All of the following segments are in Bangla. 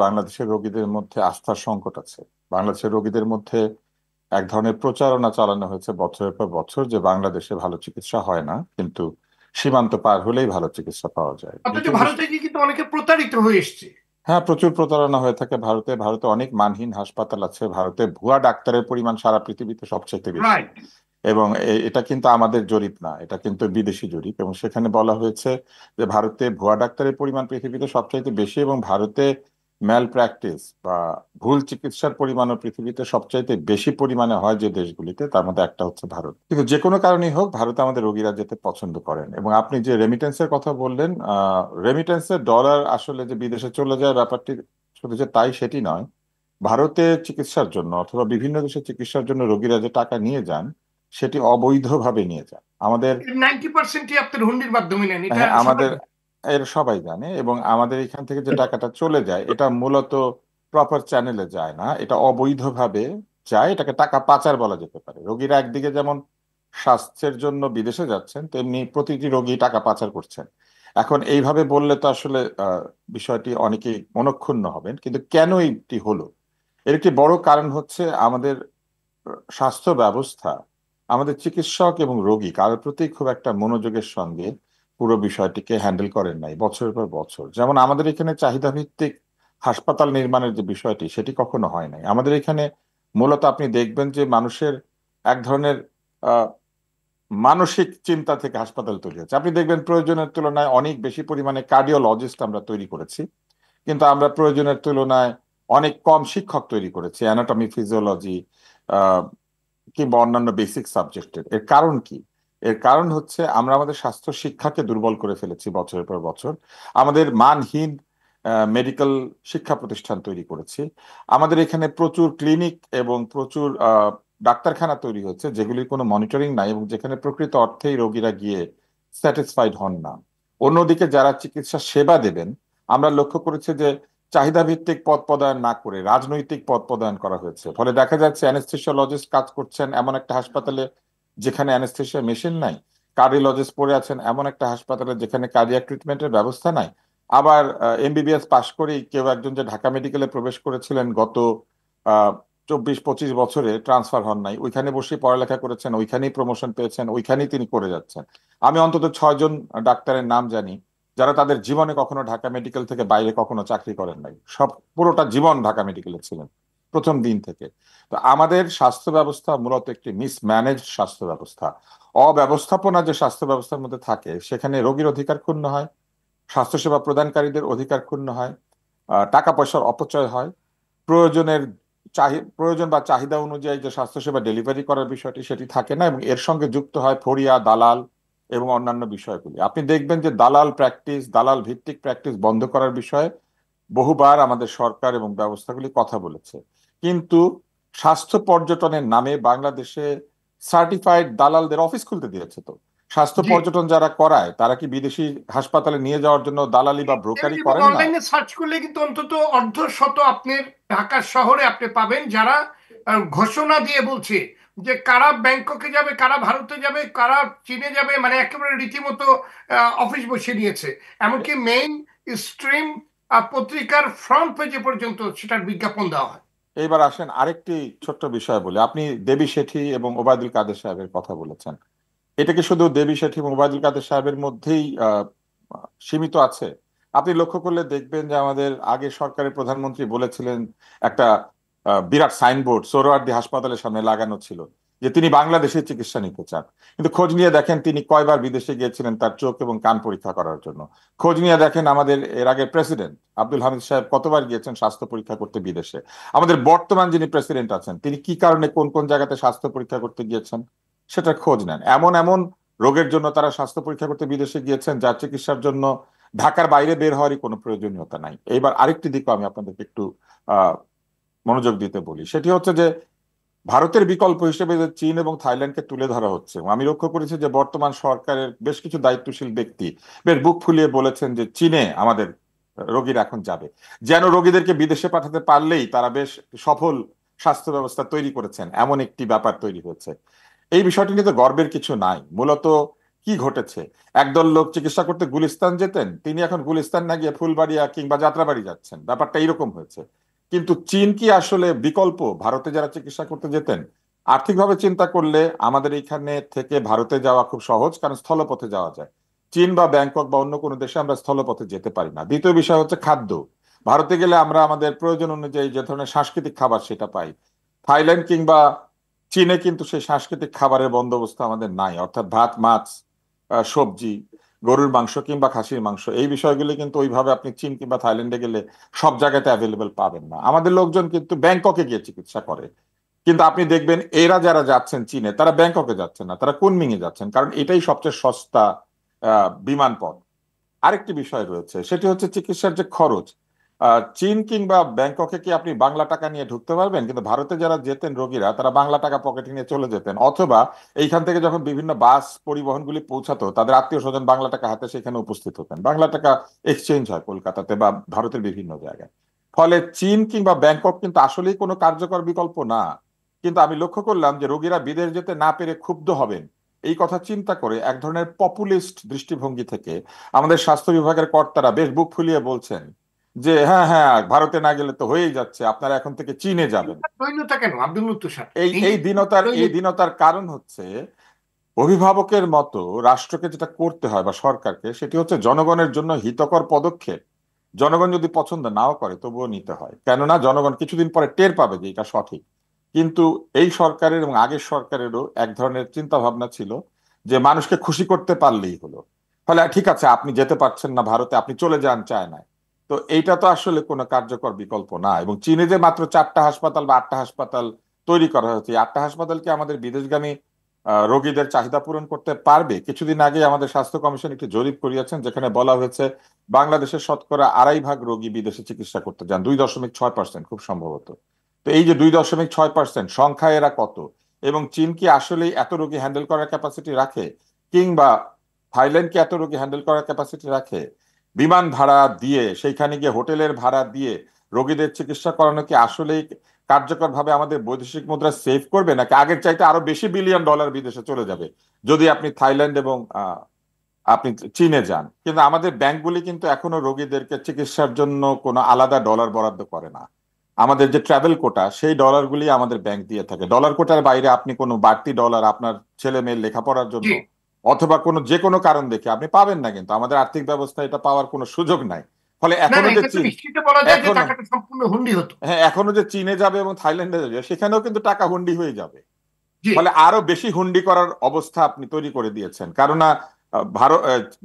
বাংলাদেশের রোগীদের মধ্যে আস্থার সংকট আছে। বাংলাদেশের রোগীদের মধ্যে এক ধরনের প্রচারণা চালানো হয়েছে বছরের পর বছর যে বাংলাদেশে ভালো চিকিৎসা হয় না, কিন্তু সীমান্ত পার হলেই ভালো চিকিৎসা পাওয়া যায়। অথচ দ্বিতীয় ভারতে বিষয়, গিয়ে কিন্তু অনেকে প্রতারিত হয়ে এসছে। হ্যাঁ, প্রচুর প্রতারণা হয়ে থাকে ভারতে। ভারতে অনেক মানহীন হাসপাতাল আছে। ভারতে ভুয়া ডাক্তারের পরিমাণ সারা পৃথিবীতে সবচেয়ে বেশি। রাইট। এবং এটা কিন্তু আমাদের জরিপ না, এটা কিন্তু বিদেশি জরিপ, এবং সেখানে বলা হয়েছে যে ভারতে ভুয়া ডাক্তারের পরিমাণ পৃথিবীতে সবচাইতে বেশি, এবং ভারতে ম্যাল প্র্যাকটিস বা ভুল চিকিৎসার পরিমাণও পৃথিবীতে সবচাইতে বেশি পরিমাণে হয় যে দেশগুলিতে, তার মধ্যে একটা হচ্ছে ভারত। কিন্তু যে কোনো কারণেই হোক, ভারতে আমাদের রোগীরা যেতে পছন্দ করেন। এবং আপনি যে রেমিটেন্সের কথা বললেন, রেমিটেন্সের ডলার আসলে যে বিদেশে চলে যায় ব্যাপারটি শুধু যে তাই সেটি নয়। ভারতে চিকিৎসার জন্য অথবা বিভিন্ন দেশে চিকিৎসার জন্য রোগীরা যে টাকা নিয়ে যান, সেটি অবৈধভাবে নিয়ে যান। আমাদের 90%ই আপনার হুন্ডির মাধ্যমে নেন, এটা হ্যাঁ, সবাই আমাদের এর সবাই জানে। এবং আমাদের এখান থেকে যে টাকাটা চলে যায়, এটা মূলত প্রপার চ্যানেলে যায় না, এটা অবৈধভাবে যায়। এটাকে টাকা পাচার বলা যেতে পারে। রোগীরা একদিকে যেমন স্বাস্থ্যের জন্য বিদেশে যাচ্ছেন, তেমনি প্রতিটি রোগী টাকা পাচার করছেন। এখন এইভাবে বললে তো আসলে বিষয়টি অনেকেই মনক্ষুণ্ণ হবেন, কিন্তু কেন এইটি হলো? এর একটি বড় কারণ হচ্ছে আমাদের স্বাস্থ্য ব্যবস্থা, আমাদের চিকিৎসক এবং রোগী কারোর প্রতি খুব একটা মনোযোগের সঙ্গে পুরো বিষয়টিকে হ্যান্ডেল করেন নাই বছরের পর বছর। যেমন আমাদের এখানে চাহিদা ভিত্তিক হাসপাতাল নির্মাণের যে বিষয়টি, সেটি কখনো হয় নাই আমাদের এখানে। মূলত আপনি দেখবেন যে মানুষের এক ধরনের আহ, মানসিক চিন্তা থেকে হাসপাতাল তৈরি হচ্ছে। আপনি দেখবেন প্রয়োজনের তুলনায় অনেক বেশি পরিমাণে কার্ডিওলজিস্ট আমরা তৈরি করেছি, কিন্তু আমরা প্রয়োজনের তুলনায় অনেক কম শিক্ষক তৈরি করেছি অ্যানাটমি, ফিজিওলজি কিংবা অন্যান্য বেসিক সাবজেক্টের। এর কারণ কি? এর কারণ হচ্ছে আমরা আমাদের স্বাস্থ্য শিক্ষাকে দুর্বল করে ফেলেছি বছরের পর বছর। আমাদের মানহীন মেডিকেল শিক্ষা প্রতিষ্ঠান তৈরি করেছি। আমাদের এখানে প্রচুর ক্লিনিক এবং প্রচুর ডাক্তারখানা তৈরি হচ্ছে যেগুলির কোনো মনিটরিং নাই, এবং যেখানে প্রকৃত অর্থেই রোগীরা গিয়ে স্যাটিসফাইড হন না। অন্যদিকে যারা চিকিৎসা সেবা দেবেন, আমরা লক্ষ্য করেছি যে চাহিদা ভিত্তিক পদ প্রদান না করে রাজনৈতিক পদ প্রদান করা হয়েছে। ফলে দেখা যাচ্ছে অ্যানেস্থেসিওলজিস্ট কাজ করছেন এমন একটা হাসপাতালে যেখানে অ্যানেস্থেসিয়া মেশিন নাই, কার্ডিওলজিস্ট পড়ে আছেন এমন একটা হাসপাতালে যেখানে কার্ডিয়াক ট্রিটমেন্টের ব্যবস্থা নাই। আবার এমবিবিএস পাশ করেই কেউ একজন যে ঢাকা মেডিকেলে প্রবেশ করেছিলেন গত 24-25 বছরে, ট্রান্সফার হন নাই, ওইখানে বসে পড়ালেখা করেছেন, ওইখানেই প্রমোশন পেয়েছেন, ওইখানেই তিনি করে যাচ্ছেন। আমি অন্তত 6 জন ডাক্তারের নাম জানি যারা তাদের জীবনে কখনো ঢাকা মেডিকেল থেকে বাইরে কখনো চাকরি করেন নাই, সব পুরোটা জীবন ঢাকা মেডিকেলে ছিলেন প্রথম দিন থেকে। তো আমাদের স্বাস্থ্য ব্যবস্থা মূলত একটি মিসম্যানেজড স্বাস্থ্য ব্যবস্থা। অব্যবস্থাপনা যে স্বাস্থ্য ব্যবস্থার মধ্যে থাকে, সেখানে রোগীর অধিকার ক্ষুণ্ণ হয়, স্বাস্থ্যসেবা প্রদানকারীদের অধিকার ক্ষুণ্ণ হয়, টাকা পয়সার অপচয় হয়, প্রয়োজনের প্রয়োজন বা চাহিদা অনুযায়ী যে স্বাস্থ্যসেবা ডেলিভারি করার বিষয়টি সেটি থাকে না, এবং এর সঙ্গে যুক্ত হয় ফড়িয়া, দালাল এবং অন্যান্য বিষয়গুলি। আপনি দেখবেন যে দালাল প্র্যাকটিস, দালাল ভিত্তিক প্র্যাকটিস বন্ধ করার বিষয়ে বহুবার আমাদের সরকার এবং ব্যবস্থাগুলি কথা বলেছে। কিন্তু স্বাস্থ্য পর্যটনের নামে বাংলাদেশে সার্টিফাইড দালালদের অফিস খুলতে দিয়েছে। তো স্বাস্থ্য জি। পর্যটন যারা করায়, তারা কি বিদেশি হাসপাতালে নিয়ে যাওয়ার জন্য দালালি বা ব্রোকারি এবং করেন না? অনলাইনে সার্চ করলে কিন্তু অন্তত অর্ধশত আপনার ঢাকা শহরে আপনি পাবেন যারা ঘোষণা দিয়ে বলছে যে কারা ব্যাংককে যাবে, কারা ভারতে যাবে, কারা চীনে যাবে, মানে একেবারে রীতিমতো অফিস বসিয়ে দিয়েছে। এমনকি মেইন স্ট্রিম পত্রিকার ফ্রন্ট পেজে পর্যন্ত সেটার বিজ্ঞাপন দেওয়া হয়। এইবার আসেন আরেকটি ছোট্ট বিষয় বলে। আপনি দেবী শেঠী এবং ওবায়দুল কাদের সাহেবের কথা বলেছেন। এটা কি শুধু দেবী শেঠী এবং ওবায়দুল কাদের সাহেবের মধ্যেই সীমিত আছে? আপনি লক্ষ্য করলে দেখবেন যে আমাদের আগে সরকারের প্রধানমন্ত্রী বলেছিলেন, একটা বিরাট সাইনবোর্ড সোহরাওয়ার্দী হাসপাতালের সামনে লাগানো ছিল যে তিনি বাংলাদেশে চিকিৎসা নিতে চান। কিন্তু খোঁজ নিয়ে দেখেন তিনি কয়বার বিদেশে গিয়েছিলেন তার চোখ এবং কান পরীক্ষা করার জন্য। খোঁজ নিয়ে দেখেন আমাদের এর আগের প্রেসিডেন্ট আব্দুল হামিদ সাহেব কতবার গিয়েছেন স্বাস্থ্য পরীক্ষা করতে বিদেশে। আমাদের বর্তমান যিনি প্রেসিডেন্ট আছেন, তিনি কি কারণে কোন কোন জায়গাতে স্বাস্থ্য পরীক্ষা করতে গিয়েছেন সেটা খোঁজ নেন। এমন এমন রোগের জন্য তারা স্বাস্থ্য পরীক্ষা করতে বিদেশে গিয়েছেন যার চিকিৎসার জন্য ঢাকার বাইরে বের হওয়ারই কোনো প্রয়োজনীয়তা নাই। এইবার আরেকটি দিকও আমি আপনাদেরকে একটু আহ মনোযোগ দিতে বলি, সেটি হচ্ছে যে ভারতের বিকল্প হিসেবে যে চীন এবং থাইল্যান্ডকে তুলে ধরা হচ্ছে। আমি লক্ষ্য করেছি যে বর্তমান সরকারের বেশ কিছু দায়িত্বশীল ব্যক্তি বেশ বুক ফুলিয়ে বলেছেন যে চীনে আমাদের রোগীরা এখন যাবে, যেন রোগীদেরকে বিদেশে পাঠাতে পারলেই তারা বেশ সফল স্বাস্থ্য ব্যবস্থা তৈরি করেছেন, এমন একটি ব্যাপার তৈরি হয়েছে। এই বিষয়টি নিয়ে তো গর্বের কিছু নাই। মূলত কি ঘটেছে? একদল লোক চিকিৎসা করতে গুলিস্তান যেতেন, তিনি এখন গুলিস্তান না গিয়ে ফুলবাড়িয়া কিংবা যাত্রাবাড়ি যাচ্ছেন, ব্যাপারটা এইরকম হয়েছে। কিন্তু চীন কি আসলে বিকল্প? ভারতে যারা চিকিৎসা করতে যেতেন, আর্থিকভাবে চিন্তা করলে আমাদের এখানে থেকে ভারতে যাওয়া খুব সহজ, কারণ স্থলপথে যাওয়া যায়। চীন বা ব্যাংকক বা অন্য কোনো দেশে আমরা স্থলপথে যেতে পারি না। দ্বিতীয় বিষয় হচ্ছে খাদ্য। ভারতে গেলে আমরা আমাদের প্রয়োজন অনুযায়ী যে ধরনের সাংস্কৃতিক খাবার সেটা পাই। থাইল্যান্ড কিংবা চীনে কিন্তু সেই সাংস্কৃতিক খাবারের বন্দোবস্ত আমাদের নাই, অর্থাৎ ভাত, মাছ, সবজি, গরুর মাংস কিংবা খাসির মাংস, এই বিষয়গুলি কিন্তু ওইভাবে আপনি চীন কিংবা থাইল্যান্ডে গেলে সব জায়গাতে অ্যাভেলেবেল পাবেন না। আমাদের লোকজন কিন্তু ব্যাংককে গিয়ে চিকিৎসা করে, কিন্তু আপনি দেখবেন এরা যারা যাচ্ছেন চীনে, তারা ব্যাংককে যাচ্ছেন না, তারা কুনমিং এ যাচ্ছেন, কারণ এটাই সবচেয়ে সস্তা বিমানপথ। আরেকটি বিষয় রয়েছে, সেটি হচ্ছে চিকিৎসার যে খরচ। চীন কিংবা ব্যাংককে কি আপনি বাংলা টাকা নিয়ে ঢুকতে পারবেন? কিন্তু ভারতে যারা যেতেন রোগীরা, তারা বাংলা টাকা পকেটে নিয়ে চলে যেতেন, অথবা এইখান থেকে যখন বিভিন্ন বাস পরিবহনগুলি পৌঁছাতো, তাদের আত্মীয় স্বজন বাংলা টাকা হাতে সেখানে উপস্থিত হতেন। বাংলা টাকা এক্সচেঞ্জ হয় কলকাতাতে বা ভারতের বিভিন্ন জায়গায়। ফলে চীন কিংবা ব্যাংকক কিন্তু আসলেই কোনো কার্যকর বিকল্প না। কিন্তু আমি লক্ষ্য করলাম যে রোগীরা বিদেশ যেতে না পেরে ক্ষুব্ধ হবেন, এই কথা চিন্তা করে এক ধরনের পপুলিস্ট দৃষ্টিভঙ্গি থেকে আমাদের স্বাস্থ্য বিভাগের কর্তারা বেশ বুক ফুলিয়ে বলছেন যে হ্যাঁ হ্যাঁ, ভারতে না গেলে তো হয়েই যাচ্ছে, আপনারা এখন থেকে চীনে যাবেন। দৈন্যতা কেন আব্দুল লুৎফর স্যার? এই এই এই দীনতার এই দৈন্যতা দীনতার কারণ হচ্ছে, অভিভাবকের মতো রাষ্ট্রকে যেটা করতে হয় বা সরকারকে, সেটি হচ্ছে জনগণের জন্য হিতকর পদক্ষেপ জনগণ যদি পছন্দ নাও করে তবুও নিতে হয়, কেননা জনগণ কিছুদিন পরে টের পাবে যে এটা সঠিক। কিন্তু এই সরকারের এবং আগের সরকারেরও এক ধরনের চিন্তা ভাবনা ছিল যে মানুষকে খুশি করতে পারলেই হলো। ফলে ঠিক আছে, আপনি যেতে পারছেন না ভারতে, আপনি চলে যান চায়নায়। তো এইটা তো আসলে কোনো কার্যকর বিকল্প না। এবং চীনে যে মাত্র 4টা হাসপাতাল বা 8টা হাসপাতাল তৈরি করা হয়েছে, 8টা হাসপাতাল কি আমাদের বিদেশগামী রোগীদের চাহিদা পূরণ করতে পারবে? কিছুদিন আগে আমাদের স্বাস্থ্য কমিশন একটি জরিপ করিয়েছেন, যেখানে বলা হয়েছে বাংলাদেশের শতকরা 2.5 ভাগ রোগী বিদেশে চিকিৎসা করতে যান, 2.6% খুব সম্ভবত। তো এই যে 2.6% সংখ্যায় এরা কত? এবং চীন কি আসলে এত রোগী হ্যান্ডেল করার ক্যাপাসিটি রাখে? কিংবা থাইল্যান্ড কি এত রোগী হ্যান্ডেল করার ক্যাপাসিটি রাখে? বিমান ভাড়া দিয়ে, সেইখানে গিয়ে হোটেলের ভাড়া দিয়ে রোগীদের চিকিৎসা করানো কি আসলেই কার্যকরভাবে আমাদের বৈদেশিক মুদ্রা সেভ করবে, নাকি আগের চাইতে আরো বেশি বিলিয়ন ডলার বিদেশে চলে যাবে যদি আপনি থাইল্যান্ড এবং আপনি চীনে যান? কিন্তু আমাদের ব্যাংকগুলি কিন্তু এখনো রোগীদেরকে চিকিৎসার জন্য কোনো আলাদা ডলার বরাদ্দ করে না। আমাদের যে ট্রাভেল কোটা, সেই ডলারগুলি আমাদের ব্যাংক দিয়ে থাকে। ডলার কোটার বাইরে আপনি কোনো বাড়তি ডলার আপনার ছেলে মেয়ের লেখাপড়ার জন্য জি। অথবা কোনো যে কোনো কারণ দেখে আপনি পাবেন না, কিন্তু আমাদের আর্থিক ব্যবস্থা এটা পাওয়ার কোনো সুযোগ নাই। ফলে না এখনো না, যে এটা তো চীন, নিশ্চিত বলা যায় যে এখনো, টাকাটা সম্পূর্ণ হুন্ডি হতো। হ্যাঁ, এখনো যে চীনে যাবে এবং থাইল্যান্ডে যাবে, সেখানেও কিন্তু টাকা হুন্ডি হয়ে যাবে। জি। ফলে আরো বেশি হুন্ডি করার অবস্থা আপনি তৈরি করে দিয়েছেন, কেননা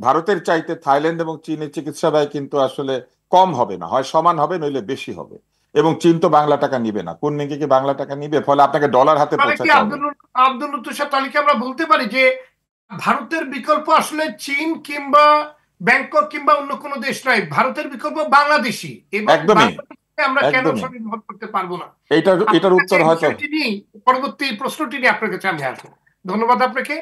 ভারতের চাইতে থাইল্যান্ড এবং চীনের চিকিৎসা ব্যয় কিন্তু আসলে কম হবে না, হয় সমান হবে নইলে বেশি হবে। এবং চীন তো বাংলা টাকা নিবে না, কোন মেয়েকে কি বাংলা টাকা নিবে? ফলে আপনাকে ডলার হাতে তাহলে কি পৌঁছাতে হবে। আব্দুল লুৎফর স্যার, তাহলে কি আমরা বলতে পারি যে ভারতের বিকল্প আসলে চীন কিংবা ব্যাংকক কিংবা অন্য কোনো দেশ নয়, ভারতের বিকল্প বাংলাদেশি, এবং একদমই, বাংলাদেশকে আমরা কেন একদমই। স্বনির্ভর করতে পারবো না? এটার আপনার এটার কাছে উত্তর এই হয়তো, বিষয়টি নিয়ে পরবর্তী প্রশ্নটি নিয়ে আপনার কাছে আমি আসবো। ধন্যবাদ আপনাকে।